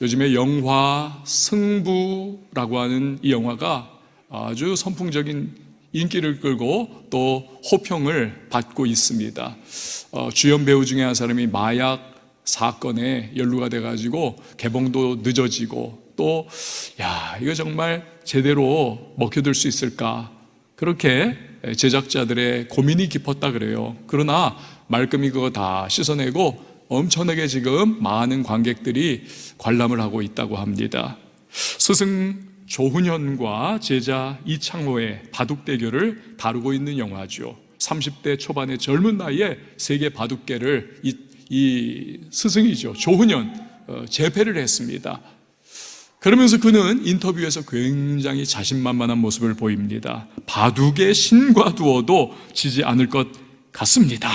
요즘에 영화 승부라고 하는 이 영화가 아주 선풍적인 인기를 끌고 또 호평을 받고 있습니다. 주연 배우 중에 한 사람이 마약 사건에 연루가 돼가지고 개봉도 늦어지고 또 이거 정말 제대로 먹혀들 수 있을까, 그렇게 제작자들의 고민이 깊었다 그래요. 그러나 말끔히 그거 다 씻어내고 엄청나게 지금 많은 관객들이 관람을 하고 있다고 합니다. 스승 조훈현과 제자 이창호의 바둑 대결을 다루고 있는 영화죠. 30대 초반의 젊은 나이에 세계 바둑계를 이 스승이죠, 조훈현, 제패를 했습니다. 그러면서 그는 인터뷰에서 굉장히 자신만만한 모습을 보입니다. 바둑의 신과 두어도 지지 않을 것 같습니다.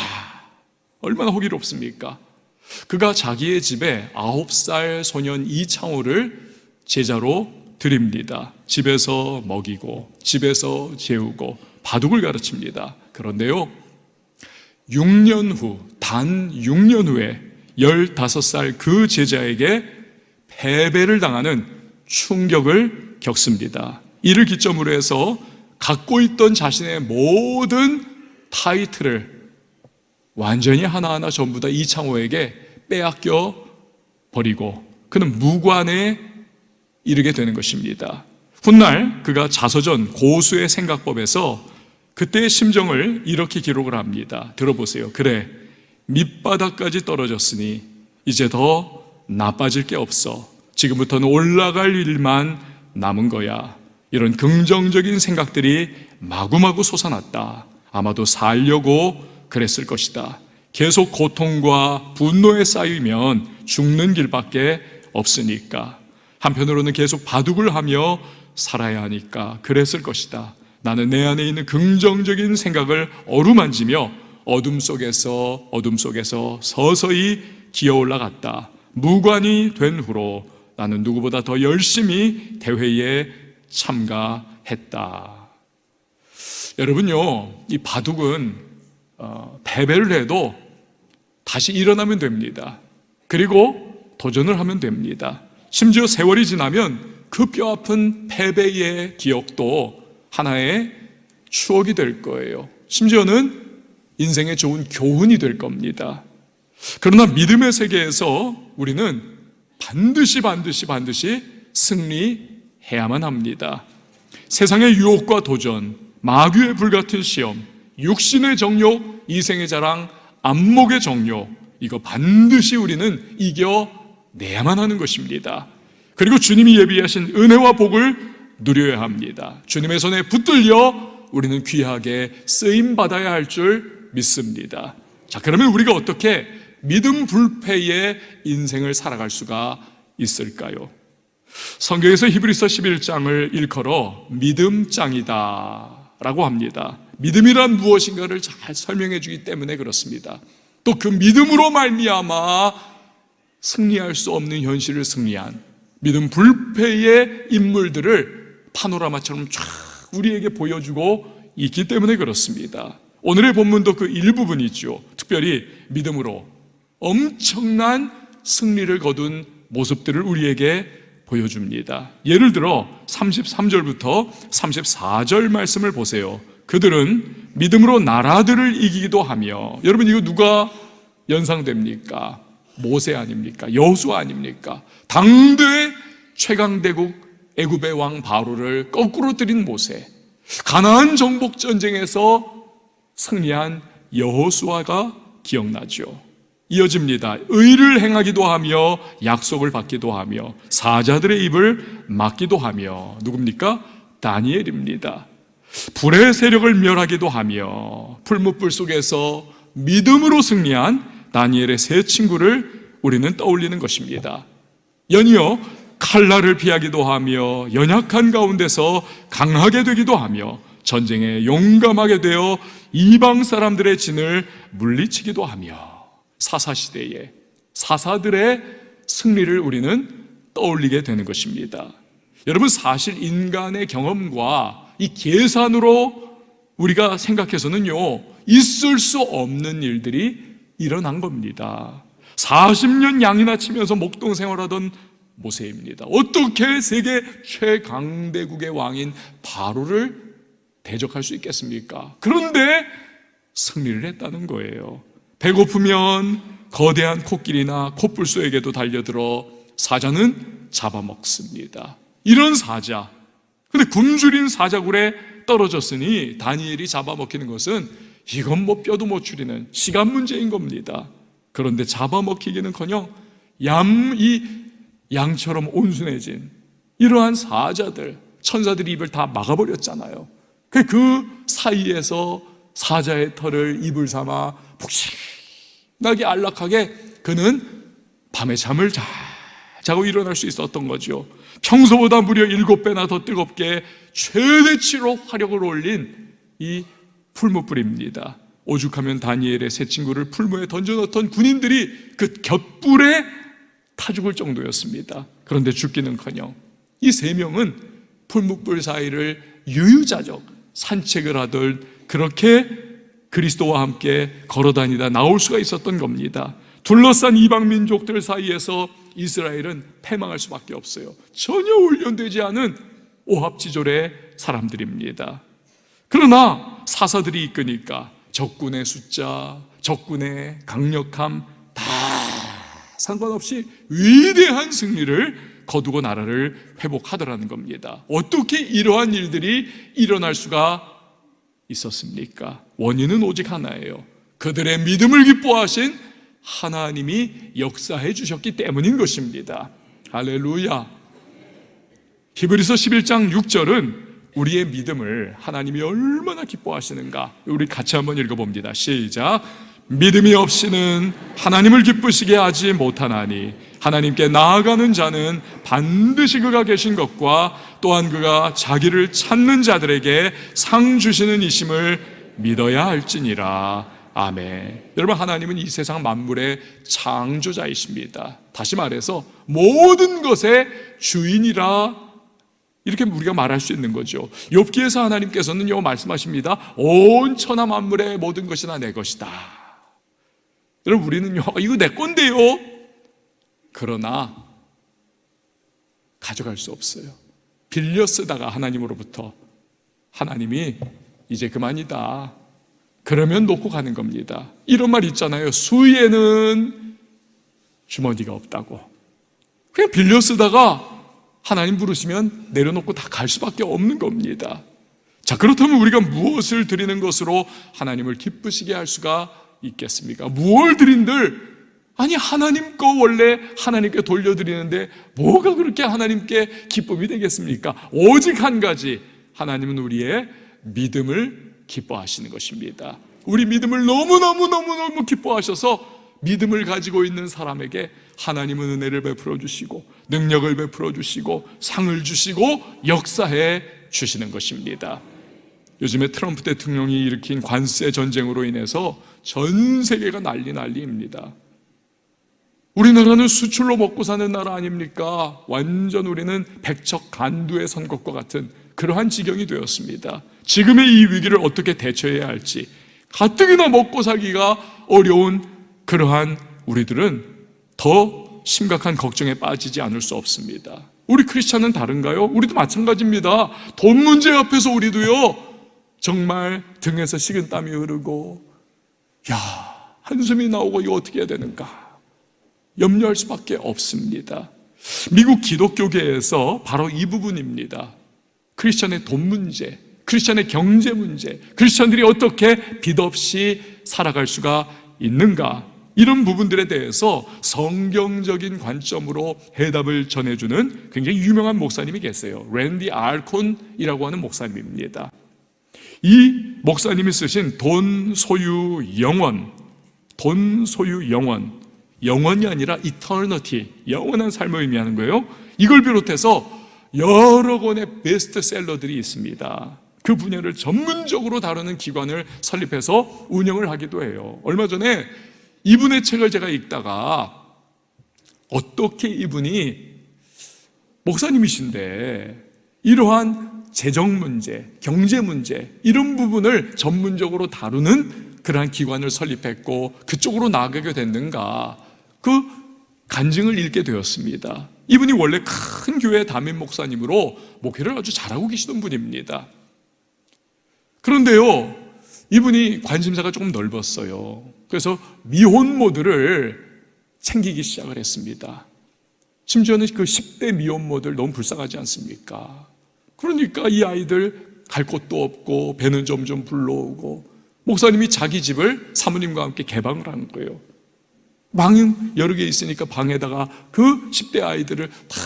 얼마나 호기롭습니까? 그가 자기의 집에 9살 소년 이창호를 제자로 들입니다. 집에서 먹이고 집에서 재우고 바둑을 가르칩니다. 그런데요, 6년 후, 단 6년 후에 15살 그 제자에게 패배를 당하는 충격을 겪습니다. 이를 기점으로 해서 갖고 있던 자신의 모든 타이틀을 완전히 하나하나 전부 다 이창호에게 빼앗겨 버리고 그는 무관에 이르게 되는 것입니다. 훗날 그가 자서전 고수의 생각법에서 그때의 심정을 이렇게 기록을 합니다. 들어보세요. 그래, 밑바닥까지 떨어졌으니 이제 더 나빠질 게 없어. 지금부터는 올라갈 일만 남은 거야. 이런 긍정적인 생각들이 마구마구 솟아났다. 아마도 살려고 그랬을 것이다. 계속 고통과 분노에 쌓이면 죽는 길밖에 없으니까. 한편으로는 계속 바둑을 하며 살아야 하니까 그랬을 것이다. 나는 내 안에 있는 긍정적인 생각을 어루만지며 어둠 속에서 서서히 기어 올라갔다. 무관이 된 후로 나는 누구보다 더 열심히 대회에 참가했다. 여러분요, 이 바둑은 패배를 해도 다시 일어나면 됩니다. 그리고 도전을 하면 됩니다. 심지어 세월이 지나면 그 뼈아픈 패배의 기억도 하나의 추억이 될 거예요. 심지어는 인생의 좋은 교훈이 될 겁니다. 그러나 믿음의 세계에서 우리는 반드시 승리해야만 합니다. 세상의 유혹과 도전, 마귀의 불같은 시험, 육신의 정욕, 이생의 자랑, 안목의 정욕, 이거 반드시 우리는 이겨내야만 하는 것입니다. 그리고 주님이 예비하신 은혜와 복을 누려야 합니다. 주님의 손에 붙들려 우리는 귀하게 쓰임받아야 할 줄 믿습니다. 자, 그러면 우리가 어떻게 믿음 불패의 인생을 살아갈 수가 있을까요? 성경에서 히브리서 11장을 일컬어 믿음장이다 라고 합니다. 믿음이란 무엇인가를 잘 설명해 주기 때문에 그렇습니다. 또 그 믿음으로 말미암아 승리할 수 없는 현실을 승리한 믿음 불패의 인물들을 파노라마처럼 쫙 우리에게 보여주고 있기 때문에 그렇습니다. 오늘의 본문도 그 일부분이죠. 특별히 믿음으로 엄청난 승리를 거둔 모습들을 우리에게 보여줍니다. 예를 들어 33절부터 34절 말씀을 보세요. 그들은 믿음으로 나라들을 이기기도 하며, 여러분 이거 누가 연상됩니까? 모세 아닙니까? 여호수아 아닙니까? 당대의 최강대국 애굽의 왕 바로를 거꾸로 들인 모세, 가나안 정복 전쟁에서 승리한 여호수아가 기억나죠. 이어집니다. 의를 행하기도 하며 약속을 받기도 하며 사자들의 입을 막기도 하며, 누굽니까? 다니엘입니다. 불의 세력을 멸하기도 하며 풀무불 속에서 믿음으로 승리한 다니엘의 세 친구를 우리는 떠올리는 것입니다. 연이어 칼날을 피하기도 하며 연약한 가운데서 강하게 되기도 하며 전쟁에 용감하게 되어 이방 사람들의 진을 물리치기도 하며, 사사시대의 사사들의 승리를 우리는 떠올리게 되는 것입니다. 여러분, 사실 인간의 경험과 이 계산으로 우리가 생각해서는요, 있을 수 없는 일들이 일어난 겁니다. 40년 양이나 치면서 목동 생활하던 모세입니다. 어떻게 세계 최강대국의 왕인 바로를 대적할 수 있겠습니까? 그런데 승리를 했다는 거예요. 배고프면 거대한 코끼리나 콧불소에게도 달려들어 사자는 잡아먹습니다. 이런 사자, 근데 굶주린 사자굴에 떨어졌으니 다니엘이 잡아먹히는 것은 이건 뭐 뼈도 못 추리는 시간 문제인 겁니다. 그런데 잡아먹히기는커녕 이 양처럼 온순해진 이러한 사자들, 천사들이 입을 다 막아버렸잖아요. 그 사이에서 사자의 털을 이불 삼아 푹신하게 안락하게 그는 밤에 잠을 잘 자고 일어날 수 있었던 거죠. 평소보다 무려 7배나 더 뜨겁게 최대치로 화력을 올린 이 풀무불입니다. 오죽하면 다니엘의 세 친구를 풀무에 던져넣던 군인들이 그 곁불에 타 죽을 정도였습니다. 그런데 죽기는커녕 이 3명은 풀무불 사이를 유유자적 산책을 하듯 그렇게 그리스도와 함께 걸어다니다 나올 수가 있었던 겁니다. 둘러싼 이방 민족들 사이에서 이스라엘은 패망할 수밖에 없어요. 전혀 훈련되지 않은 오합지졸의 사람들입니다. 그러나 사사들이 이끄니까 적군의 숫자, 적군의 강력함 다 상관없이 위대한 승리를 거두고 나라를 회복하더라는 겁니다. 어떻게 이러한 일들이 일어날 수가 있었습니까? 원인은 오직 하나예요. 그들의 믿음을 기뻐하신 하나님이 역사해 주셨기 때문인 것입니다. 할렐루야. 히브리서 11장 6절은 우리의 믿음을 하나님이 얼마나 기뻐하시는가 우리 같이 한번 읽어봅니다. 시작. 믿음이 없이는 하나님을 기쁘시게 하지 못하나니 하나님께 나아가는 자는 반드시 그가 계신 것과 또한 그가 자기를 찾는 자들에게 상 주시는 이심을 믿어야 할지니라. 아멘. 여러분, 하나님은 이 세상 만물의 창조자이십니다. 다시 말해서 모든 것의 주인이라 이렇게 우리가 말할 수 있는 거죠. 욥기에서 하나님께서는요 말씀하십니다. 온 천하 만물의 모든 것이 다 내 것이다. 여러분, 우리는요 이거 내 건데요. 그러나 가져갈 수 없어요. 빌려 쓰다가 하나님으로부터 하나님이 이제 그만이다 그러면 놓고 가는 겁니다. 이런 말 있잖아요. 수위에는 주머니가 없다고. 그냥 빌려 쓰다가 하나님 부르시면 내려놓고 다 갈 수밖에 없는 겁니다. 자, 그렇다면 우리가 무엇을 드리는 것으로 하나님을 기쁘시게 할 수가 있겠습니까? 무엇을 드린들? 아니, 하나님 거 원래 하나님께 돌려드리는데 뭐가 그렇게 하나님께 기쁨이 되겠습니까? 오직 한 가지, 하나님은 우리의 믿음을 기뻐하시는 것입니다. 우리 믿음을 너무너무 기뻐하셔서 믿음을 가지고 있는 사람에게 하나님은 은혜를 베풀어 주시고 능력을 베풀어 주시고 상을 주시고 역사해 주시는 것입니다. 요즘에 트럼프 대통령이 일으킨 관세 전쟁으로 인해서 전 세계가 난리입니다. 우리나라는 수출로 먹고 사는 나라 아닙니까? 완전 우리는 백척간두에 선 것과 같은 그러한 지경이 되었습니다. 지금의 이 위기를 어떻게 대처해야 할지 가뜩이나 먹고 살기가 어려운 그러한 우리들은 더 심각한 걱정에 빠지지 않을 수 없습니다. 우리 크리스찬은 다른가요? 우리도 마찬가지입니다. 돈 문제 앞에서 우리도요 정말 등에서 식은땀이 흐르고 한숨이 나오고 이거 어떻게 해야 되는가 염려할 수밖에 없습니다. 미국 기독교계에서 바로 이 부분입니다. 크리스찬의 돈 문제, 크리스찬의 경제 문제, 크리스찬들이 어떻게 빚 없이 살아갈 수가 있는가, 이런 부분들에 대해서 성경적인 관점으로 해답을 전해주는 굉장히 유명한 목사님이 계세요. 랜디 알콘이라고 하는 목사님입니다. 이 목사님이 쓰신 돈 소유 영원, 영원이 아니라 이터니티, 영원한 삶을 의미하는 거예요. 이걸 비롯해서 여러 권의 베스트셀러들이 있습니다. 그 분야를 전문적으로 다루는 기관을 설립해서 운영을 하기도 해요. 얼마 전에 이분의 책을 제가 읽다가 어떻게 이분이 목사님이신데 이러한 재정 문제, 경제 문제 이런 부분을 전문적으로 다루는 그러한 기관을 설립했고 그쪽으로 나아가게 됐는가, 그 간증을 읽게 되었습니다. 이분이 원래 큰 교회 담임 목사님으로 목회를 아주 잘하고 계시던 분입니다. 그런데요, 이분이 관심사가 조금 넓었어요. 그래서 미혼모들을 챙기기 시작을 했습니다. 심지어는 그 10대 미혼모들 너무 불쌍하지 않습니까? 그러니까 이 아이들 갈 곳도 없고 배는 점점 불러오고, 목사님이 자기 집을 사모님과 함께 개방을 하는 거예요. 방이 여러 개 있으니까 방에다가 그 10대 아이들을 다,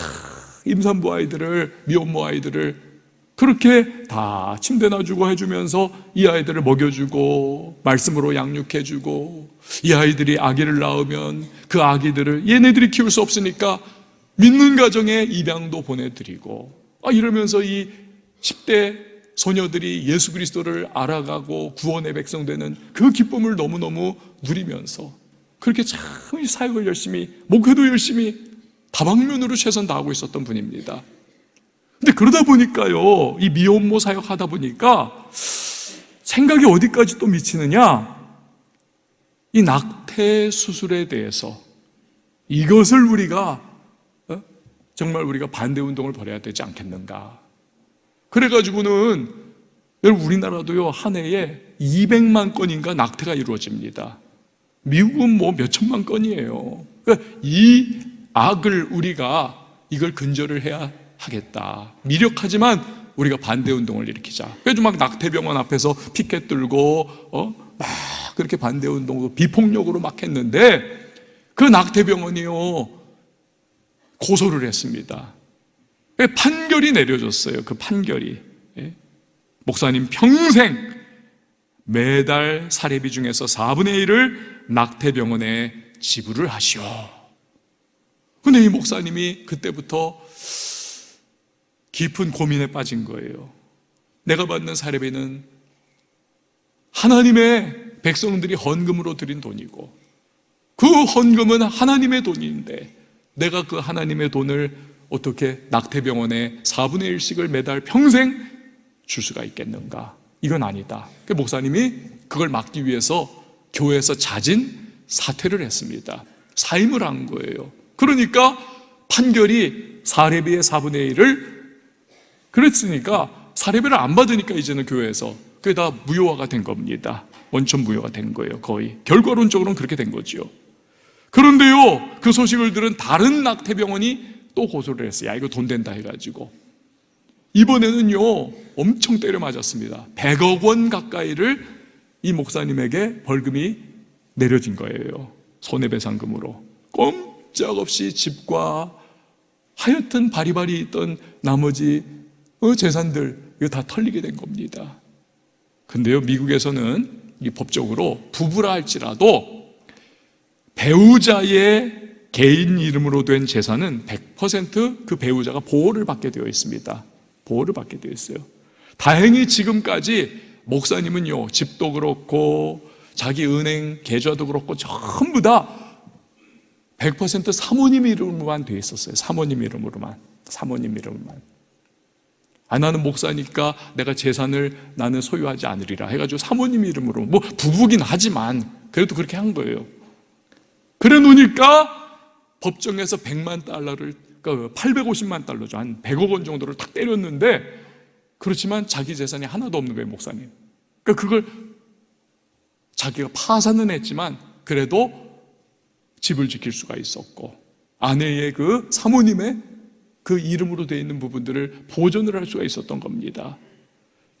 임산부 아이들을, 미혼모 아이들을 그렇게 다 침대 놔주고 해주면서 이 아이들을 먹여주고 말씀으로 양육해주고, 이 아이들이 아기를 낳으면 그 아기들을 얘네들이 키울 수 없으니까 믿는 가정에 입양도 보내드리고, 이러면서 이 10대 소녀들이 예수 그리스도를 알아가고 구원의 백성 되는 그 기쁨을 너무너무 누리면서 그렇게 참 사역을 열심히, 목회도 열심히 다방면으로 최선 다하고 있었던 분입니다. 근데 그러다 보니까요, 이 미혼모 사역하다 보니까 생각이 어디까지 또 미치느냐, 이 낙태 수술에 대해서 이것을 우리가 정말 우리가 반대 운동을 벌여야 되지 않겠는가. 그래가지고는 여러분, 우리나라도요 한 해에 200만 건인가 낙태가 이루어집니다. 미국은 뭐 몇천만 건이에요. 그러니까 이 악을 우리가 이걸 근절을 해야 하겠다. 미력하지만 우리가 반대 운동을 일으키자. 그래서 막 낙태병원 앞에서 피켓 들고 막 그렇게 반대 운동도 비폭력으로 막 했는데, 그 낙태병원이요 고소를 했습니다. 판결이 내려졌어요. 그 판결이, 목사님 평생 매달 사례비 중에서 4분의 1을 낙태병원에 지불을 하시오. 근데 이 목사님이 그때부터 깊은 고민에 빠진 거예요. 내가 받는 사례비는 하나님의 백성들이 헌금으로 드린 돈이고, 그 헌금은 하나님의 돈인데 내가 그 하나님의 돈을 어떻게 낙태병원에 4분의 1씩을 매달 평생 줄 수가 있겠는가? 이건 아니다. 그 목사님이 그걸 막기 위해서 교회에서 자진 사퇴를 했습니다. 사임을 한 거예요. 그러니까 판결이 사례비의 4분의 1을 그랬으니까, 사례비를 안 받으니까 이제는 교회에서 그게 다 무효화가 된 겁니다. 원천 무효가 된 거예요. 거의 결과론적으로는 그렇게 된 거죠. 그런데요, 그 소식을 들은 다른 낙태병원이 또 고소를 했어요. 야, 이거 돈 된다 해가지고. 이번에는요 엄청 때려 맞았습니다. 100억 원 가까이를 이 목사님에게 벌금이 내려진 거예요. 손해배상금으로. 꼼짝없이 집과 하여튼 바리바리 있던 나머지 재산들, 이거 다 털리게 된 겁니다. 근데요, 미국에서는 이 법적으로 부부라 할지라도 배우자의 개인 이름으로 된 재산은 100% 그 배우자가 보호를 받게 되어 있습니다. 보호를 받게 되어 있어요. 다행히 지금까지 목사님은요, 집도 그렇고 자기 은행 계좌도 그렇고 전부 다 100% 사모님 이름으로만 되어 있었어요. 사모님 이름으로만. 사모님 이름으로만. 나는 목사니까 내가 재산을 나는 소유하지 않으리라 해가지고 사모님 이름으로, 뭐 부부긴 하지만 그래도 그렇게 한 거예요. 그래 놓으니까 법정에서 100만 달러를, 그러니까 850만 달러죠. 한 100억 원 정도를 탁 때렸는데, 그렇지만 자기 재산이 하나도 없는 거예요, 목사님. 그러니까 그걸 자기가 파산은 했지만 그래도 집을 지킬 수가 있었고, 아내의 그 사모님의 그 이름으로 되어 있는 부분들을 보존을 할 수가 있었던 겁니다.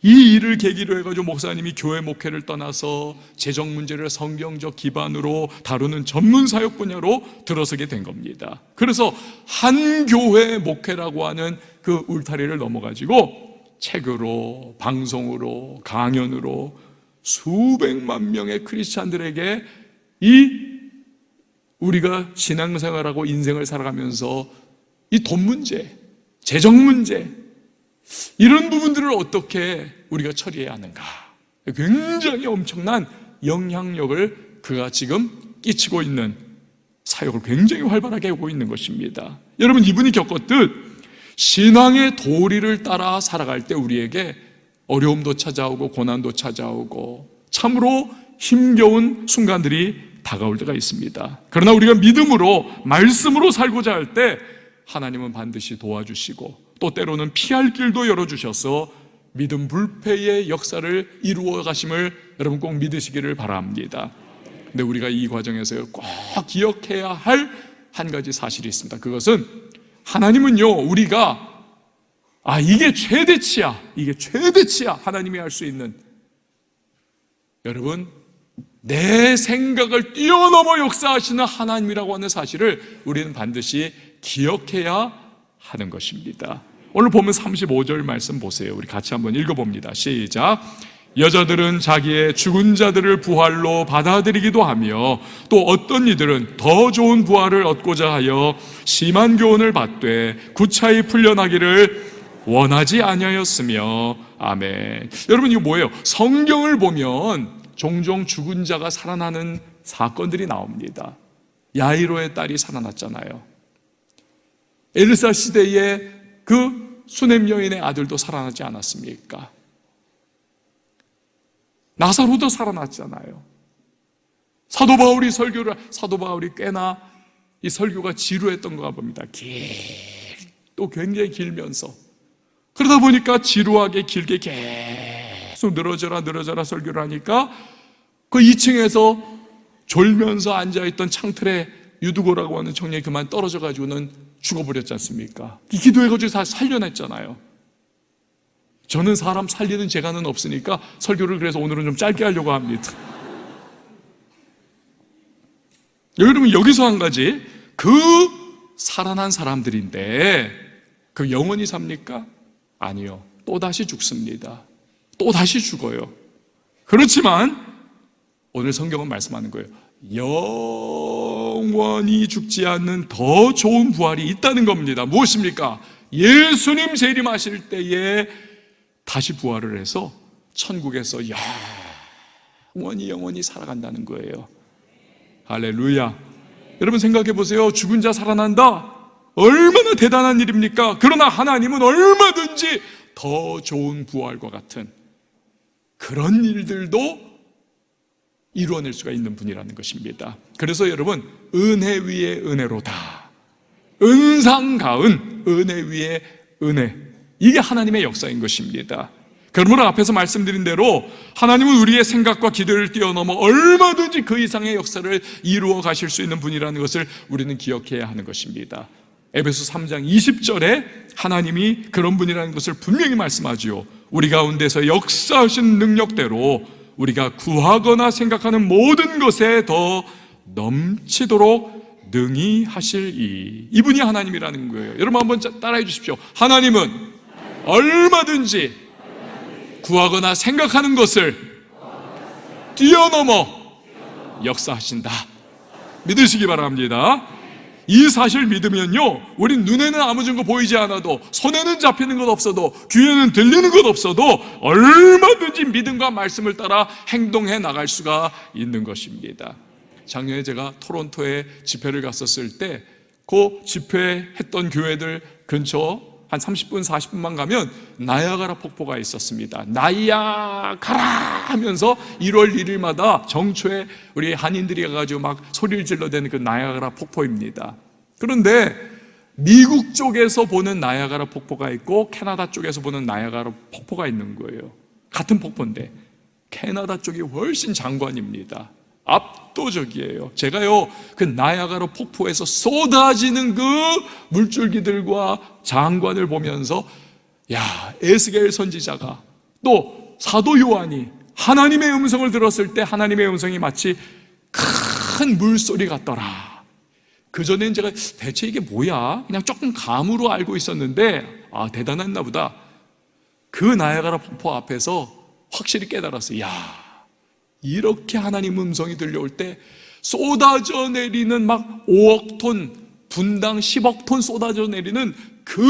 이 일을 계기로 해가지고 목사님이 교회 목회를 떠나서 재정 문제를 성경적 기반으로 다루는 전문 사역 분야로 들어서게 된 겁니다. 그래서 한 교회 목회라고 하는 그 울타리를 넘어가지고 책으로, 방송으로, 강연으로 수백만 명의 크리스찬들에게 이 우리가 신앙생활하고 인생을 살아가면서 이 돈 문제, 재정 문제, 이런 부분들을 어떻게 우리가 처리해야 하는가, 굉장히 엄청난 영향력을 그가 지금 끼치고 있는 사역을 굉장히 활발하게 하고 있는 것입니다. 여러분, 이분이 겪었듯 신앙의 도리를 따라 살아갈 때 우리에게 어려움도 찾아오고 고난도 찾아오고 참으로 힘겨운 순간들이 다가올 때가 있습니다. 그러나 우리가 믿음으로, 말씀으로 살고자 할 때 하나님은 반드시 도와주시고 또 때로는 피할 길도 열어주셔서 믿음 불패의 역사를 이루어 가심을 여러분 꼭 믿으시기를 바랍니다. 근데 우리가 이 과정에서 꼭 기억해야 할 한 가지 사실이 있습니다. 그것은 하나님은요, 우리가 이게 최대치야, 이게 최대치야 하나님이 할 수 있는, 여러분 내 생각을 뛰어넘어 역사하시는 하나님이라고 하는 사실을 우리는 반드시 기억해야 하는 것입니다. 오늘 보면 35절 말씀 보세요. 우리 같이 한번 읽어봅니다. 시작. 여자들은 자기의 죽은 자들을 부활로 받아들이기도 하며 또 어떤 이들은 더 좋은 부활을 얻고자 하여 심한 교훈을 받되 구차히 풀려나기를 원하지 아니하였으며. 아멘. 여러분 이거 뭐예요? 성경을 보면 종종 죽은 자가 살아나는 사건들이 나옵니다. 야이로의 딸이 살아났잖아요. 엘사 시대에 그 수넴 여인의 아들도 살아나지 않았습니까? 나사로도 살아났잖아요. 사도 바울이 꽤나 이 설교가 지루했던가 봅니다. 또 굉장히 길면서 그러다 보니까 지루하게 길게 계속 늘어져라 설교를 하니까 그 2층에서 졸면서 앉아있던 창틀에 유두고라고 하는 청년이 그만 떨어져 가지고는 죽어버렸지 않습니까? 기도해가지고 다 살려냈잖아요. 저는 사람 살리는 재간은 없으니까 설교를 그래서 오늘은 좀 짧게 하려고 합니다. 여러분 여기서 한 가지, 그 살아난 사람들인데 그 영원히 삽니까? 아니요. 또다시 죽습니다. 또다시 죽어요. 그렇지만 오늘 성경은 말씀하는 거예요. 영원히 죽지 않는 더 좋은 부활이 있다는 겁니다. 무엇입니까? 예수님 재림하실 때에 다시 부활을 해서 천국에서 영원히 살아간다는 거예요. 할렐루야. 여러분 생각해 보세요. 죽은 자 살아난다. 얼마나 대단한 일입니까? 그러나 하나님은 얼마든지 더 좋은 부활과 같은 그런 일들도 이루어낼 수가 있는 분이라는 것입니다. 그래서 여러분, 은혜 위에 은혜로다, 은상 가운 은혜 위에 은혜, 이게 하나님의 역사인 것입니다. 그러므로 앞에서 말씀드린 대로 하나님은 우리의 생각과 기대를 뛰어넘어 얼마든지 그 이상의 역사를 이루어 가실 수 있는 분이라는 것을 우리는 기억해야 하는 것입니다. 에베소 3장 20절에 하나님이 그런 분이라는 것을 분명히 말씀하지요. 우리 가운데서 역사하신 능력대로 우리가 구하거나 생각하는 모든 것에 더 넘치도록 능히 하실 이분이 하나님이라는 거예요. 여러분 한번 따라해 주십시오. 하나님은 얼마든지 구하거나 생각하는 것을 뛰어넘어 역사하신다. 믿으시기 바랍니다. 이 사실 믿으면요, 우리 눈에는 아무 증거 보이지 않아도, 손에는 잡히는 것 없어도, 귀에는 들리는 것 없어도 얼마든지 믿음과 말씀을 따라 행동해 나갈 수가 있는 것입니다. 작년에 제가 토론토에 집회를 갔었을 때 그 집회했던 교회들 근처 한 30분 40분만 가면 나야가라 폭포가 있었습니다. 나야가라 하면서 1월 1일마다 정초에 우리 한인들이 가가지고 막 소리를 질러대는 그 나야가라 폭포입니다. 그런데 미국 쪽에서 보는 나야가라 폭포가 있고 캐나다 쪽에서 보는 나야가라 폭포가 있는 거예요. 같은 폭포인데 캐나다 쪽이 훨씬 장관입니다. 압도적이에요. 제가요, 그 나야가라 폭포에서 쏟아지는 그 물줄기들과 장관을 보면서, 에스겔 선지자가 또 사도 요한이 하나님의 음성을 들었을 때 하나님의 음성이 마치 큰 물소리 같더라. 그전엔 제가 대체 이게 뭐야? 그냥 조금 감으로 알고 있었는데, 대단했나 보다. 그 나야가라 폭포 앞에서 확실히 깨달았어요. 이렇게 하나님 음성이 들려올 때 쏟아져 내리는 막 5억 톤, 분당 10억 톤 쏟아져 내리는 그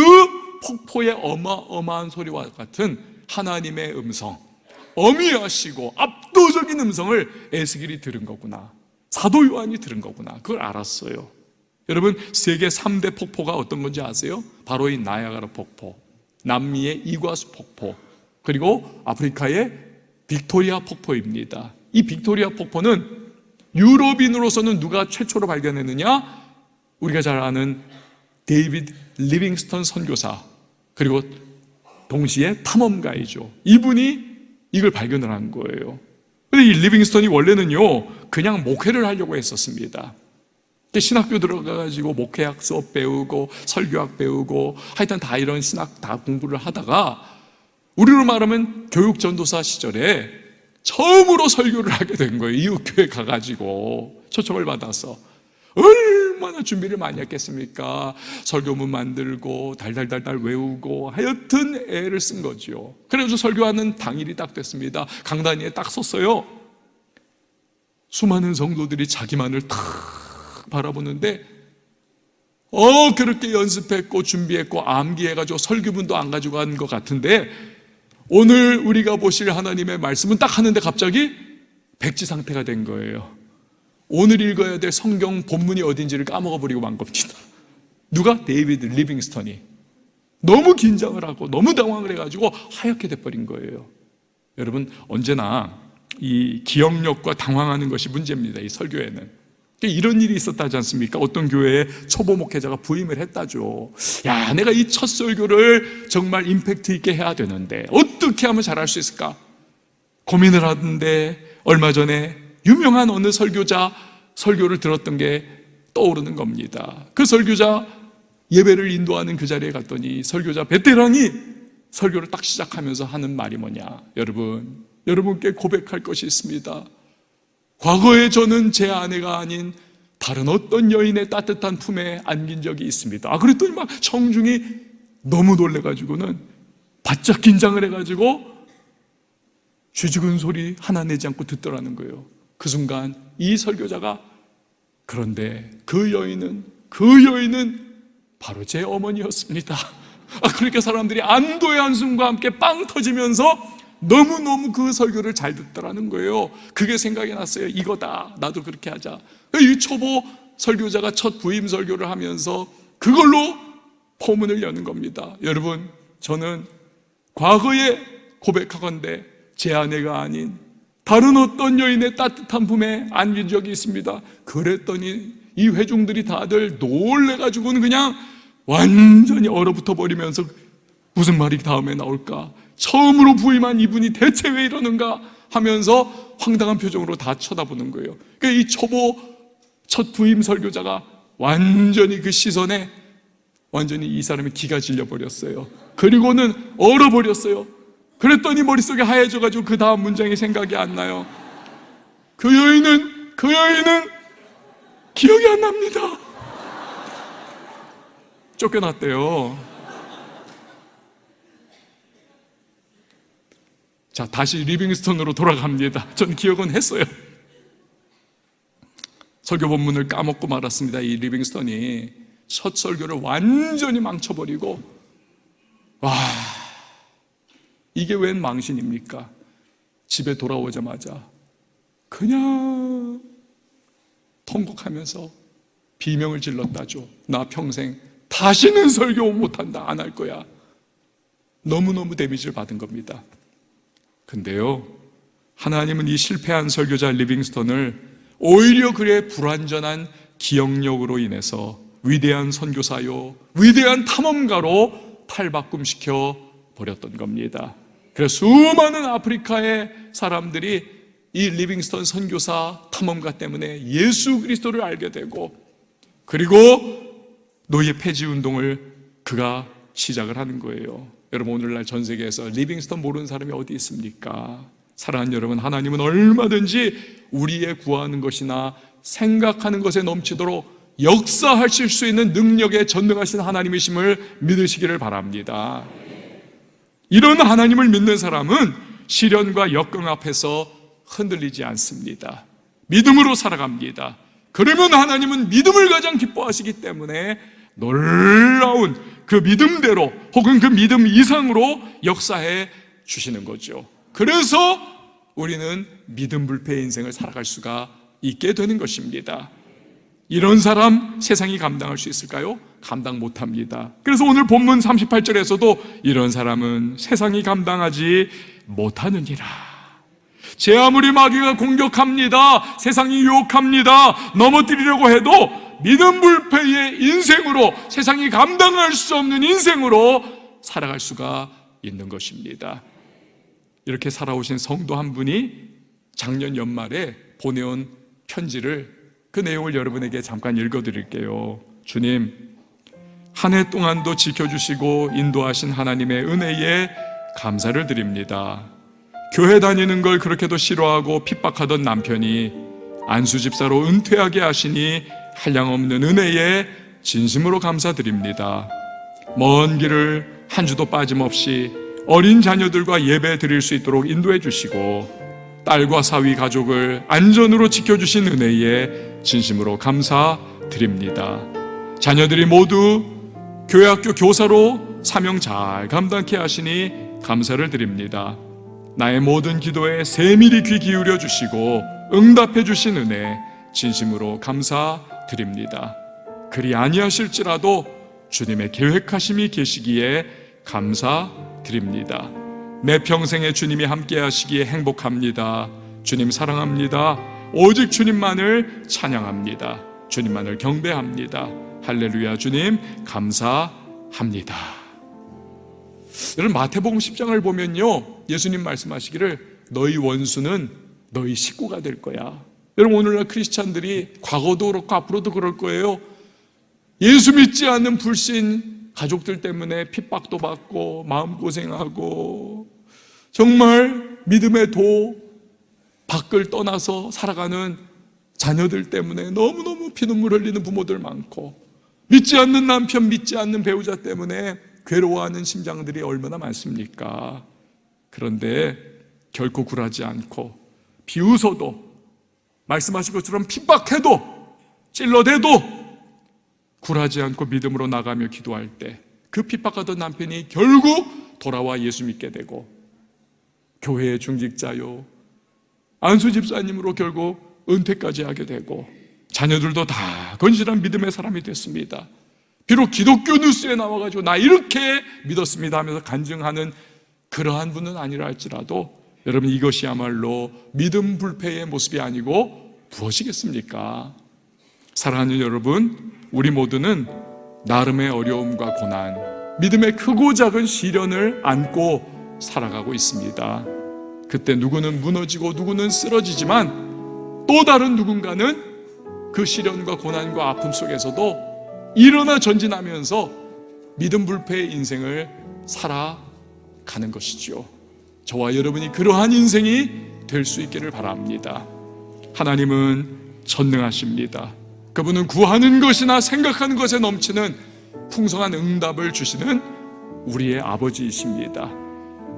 폭포의 어마어마한 소리와 같은 하나님의 음성, 어미하시고 압도적인 음성을 에스겔이 들은 거구나, 사도 요한이 들은 거구나, 그걸 알았어요. 여러분, 세계 3대 폭포가 어떤 건지 아세요? 바로 이 나야가라 폭포, 남미의 이과수 폭포, 그리고 아프리카의 빅토리아 폭포입니다. 이 빅토리아 폭포는 유럽인으로서는 누가 최초로 발견했느냐? 우리가 잘 아는 데이비드 리빙스턴 선교사, 그리고 동시에 탐험가이죠. 이분이 이걸 발견을 한 거예요. 근데 이 리빙스턴이 원래는요, 그냥 목회를 하려고 했었습니다. 신학교 들어가가지고 목회학 수업 배우고 설교학 배우고 하여튼 다 이런 신학 다 공부를 하다가 우리로 말하면 교육 전도사 시절에 처음으로 설교를 하게 된 거예요. 이웃교회 가가지고 초청을 받아서. 얼마나 준비를 많이 했겠습니까? 설교문 만들고 달달달달 외우고 하여튼 애를 쓴 거죠. 그래서 설교하는 당일이 딱 됐습니다. 강단 위에 딱 섰어요. 수많은 성도들이 자기만을 탁 바라보는데 그렇게 연습했고 준비했고 암기해가지고 설교문도 안 가지고 간 것 같은데 오늘 우리가 보실 하나님의 말씀은 딱 하는데 갑자기 백지 상태가 된 거예요. 오늘 읽어야 될 성경 본문이 어딘지를 까먹어버리고 만 겁니다. 누가? 데이비드 리빙스턴이. 너무 긴장을 하고 너무 당황을 해가지고 하얗게 돼버린 거예요. 여러분, 언제나 이 기억력과 당황하는 것이 문제입니다. 이 설교에는. 이런 일이 있었다지 않습니까? 어떤 교회에 초보 목회자가 부임을 했다죠. 야, 내가 이 첫 설교를 정말 임팩트 있게 해야 되는데 어떻게 하면 잘할 수 있을까? 고민을 하는데 얼마 전에 유명한 어느 설교자 설교를 들었던 게 떠오르는 겁니다. 그 설교자 예배를 인도하는 그 자리에 갔더니 설교자 베테랑이 설교를 딱 시작하면서 하는 말이 뭐냐? 여러분께 고백할 것이 있습니다. 과거에 저는 제 아내가 아닌 다른 어떤 여인의 따뜻한 품에 안긴 적이 있습니다. 그랬더니 막 청중이 너무 놀래가지고는 바짝 긴장을 해가지고 쥐죽은 소리 하나 내지 않고 듣더라는 거예요. 그 순간 이 설교자가 그런데 그 여인은 바로 제 어머니였습니다. 그러니까 사람들이 안도의 한숨과 함께 빵 터지면서 너무너무 그 설교를 잘 듣더라는 거예요. 그게 생각이 났어요. 이거다, 나도 그렇게 하자. 이 초보 설교자가 첫 부임 설교를 하면서 그걸로 포문을 여는 겁니다. 여러분, 저는 과거에 고백하건대 제 아내가 아닌 다른 어떤 여인의 따뜻한 품에 안긴 적이 있습니다. 그랬더니 이 회중들이 다들 놀래가지고는 그냥 완전히 얼어붙어 버리면서 무슨 말이 다음에 나올까? 처음으로 부임한 이분이 대체 왜 이러는가? 하면서 황당한 표정으로 다 쳐다보는 거예요. 그러니까 이 초보 첫 부임 설교자가 완전히 그 시선에 완전히 이 사람이 기가 질려버렸어요. 그리고는 얼어버렸어요. 그랬더니 머릿속에 하얘져가지고 그 다음 문장이 생각이 안 나요. 그 여인은 기억이 안 납니다. 쫓겨났대요. 자, 다시 리빙스턴으로 돌아갑니다. 전 기억은 했어요. 설교 본문을 까먹고 말았습니다. 이 리빙스턴이 첫 설교를 완전히 망쳐버리고, 이게 웬 망신입니까? 집에 돌아오자마자 그냥 통곡하면서 비명을 질렀다죠. 나 평생 다시는 설교 못한다, 안 할 거야. 너무너무 데미지를 받은 겁니다. 근데요, 하나님은 이 실패한 설교자 리빙스턴을 오히려 그의 불완전한 기억력으로 인해서 위대한 선교사요, 위대한 탐험가로 탈바꿈시켜 버렸던 겁니다. 그래서 수많은 아프리카의 사람들이 이 리빙스턴 선교사 탐험가 때문에 예수 그리스도를 알게 되고, 그리고 노예 폐지 운동을 그가 시작을 하는 거예요. 여러분, 오늘날 전 세계에서 리빙스턴 모르는 사람이 어디 있습니까? 사랑하는 여러분, 하나님은 얼마든지 우리의 구하는 것이나 생각하는 것에 넘치도록 역사하실 수 있는 능력에 전능하신 하나님이심을 믿으시기를 바랍니다. 이런 하나님을 믿는 사람은 시련과 역경 앞에서 흔들리지 않습니다. 믿음으로 살아갑니다. 그러면 하나님은 믿음을 가장 기뻐하시기 때문에 놀라운 그 믿음대로 혹은 그 믿음 이상으로 역사해 주시는 거죠. 그래서 우리는 믿음 불패의 인생을 살아갈 수가 있게 되는 것입니다. 이런 사람 세상이 감당할 수 있을까요? 감당 못합니다. 그래서 오늘 본문 38절에서도 이런 사람은 세상이 감당하지 못하느니라. 제 아무리 마귀가 공격합니다, 세상이 유혹합니다, 넘어뜨리려고 해도 믿음 불패의 인생으로, 세상이 감당할 수 없는 인생으로 살아갈 수가 있는 것입니다. 이렇게 살아오신 성도 한 분이 작년 연말에 보내온 편지를, 그 내용을 여러분에게 잠깐 읽어드릴게요. 주님, 한 해 동안도 지켜주시고 인도하신 하나님의 은혜에 감사를 드립니다. 교회 다니는 걸 그렇게도 싫어하고 핍박하던 남편이 안수집사로 은퇴하게 하시니 한량없는 은혜에 진심으로 감사드립니다. 먼 길을 한 주도 빠짐없이 어린 자녀들과 예배 드릴 수 있도록 인도해 주시고 딸과 사위 가족을 안전으로 지켜주신 은혜에 진심으로 감사드립니다. 자녀들이 모두 교회학교 교사로 사명 잘 감당케 하시니 감사를 드립니다. 나의 모든 기도에 세밀히 귀 기울여 주시고 응답해 주신 은혜 진심으로 감사드립니다. 그리 아니하실지라도 주님의 계획하심이 계시기에 감사드립니다. 내 평생에 주님이 함께 하시기에 행복합니다. 주님 사랑합니다. 오직 주님만을 찬양합니다. 주님만을 경배합니다. 할렐루야. 주님 감사합니다. 여러분, 마태복음 10장을 보면요, 예수님 말씀하시기를 너희 원수는 너희 식구가 될 거야. 여러분, 오늘날 크리스찬들이 과거도 그렇고 앞으로도 그럴 거예요. 예수 믿지 않는 불신 가족들 때문에 핍박도 받고 마음고생하고 정말 믿음의 도 밖을 떠나서 살아가는 자녀들 때문에 너무너무 피눈물 흘리는 부모들 많고, 믿지 않는 남편, 믿지 않는 배우자 때문에 괴로워하는 심장들이 얼마나 많습니까? 그런데 결코 굴하지 않고 비웃어도, 말씀하신 것처럼 핍박해도 찔러대도 굴하지 않고 믿음으로 나가며 기도할 때 그 핍박하던 남편이 결국 돌아와 예수 믿게 되고, 교회의 중직자요 안수 집사님으로 결국 은퇴까지 하게 되고, 자녀들도 다 건실한 믿음의 사람이 됐습니다. 비록 기독교 뉴스에 나와가지고 나 이렇게 믿었습니다 하면서 간증하는 그러한 분은 아니라 할지라도, 여러분, 이것이야말로 믿음 불패의 모습이 아니고 무엇이겠습니까? 사랑하는 여러분, 우리 모두는 나름의 어려움과 고난, 믿음의 크고 작은 시련을 안고 살아가고 있습니다. 그때 누구는 무너지고 누구는 쓰러지지만 또 다른 누군가는 그 시련과 고난과 아픔 속에서도 일어나 전진하면서 믿음 불패의 인생을 살아가는 것이죠. 저와 여러분이 그러한 인생이 될 수 있기를 바랍니다. 하나님은 전능하십니다. 그분은 구하는 것이나 생각하는 것에 넘치는 풍성한 응답을 주시는 우리의 아버지이십니다.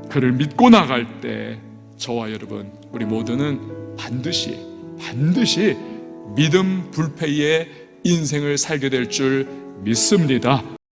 그를 믿고 나갈 때 저와 여러분, 우리 모두는 반드시 믿음 불패의 인생을 살게 될 줄 믿습니다.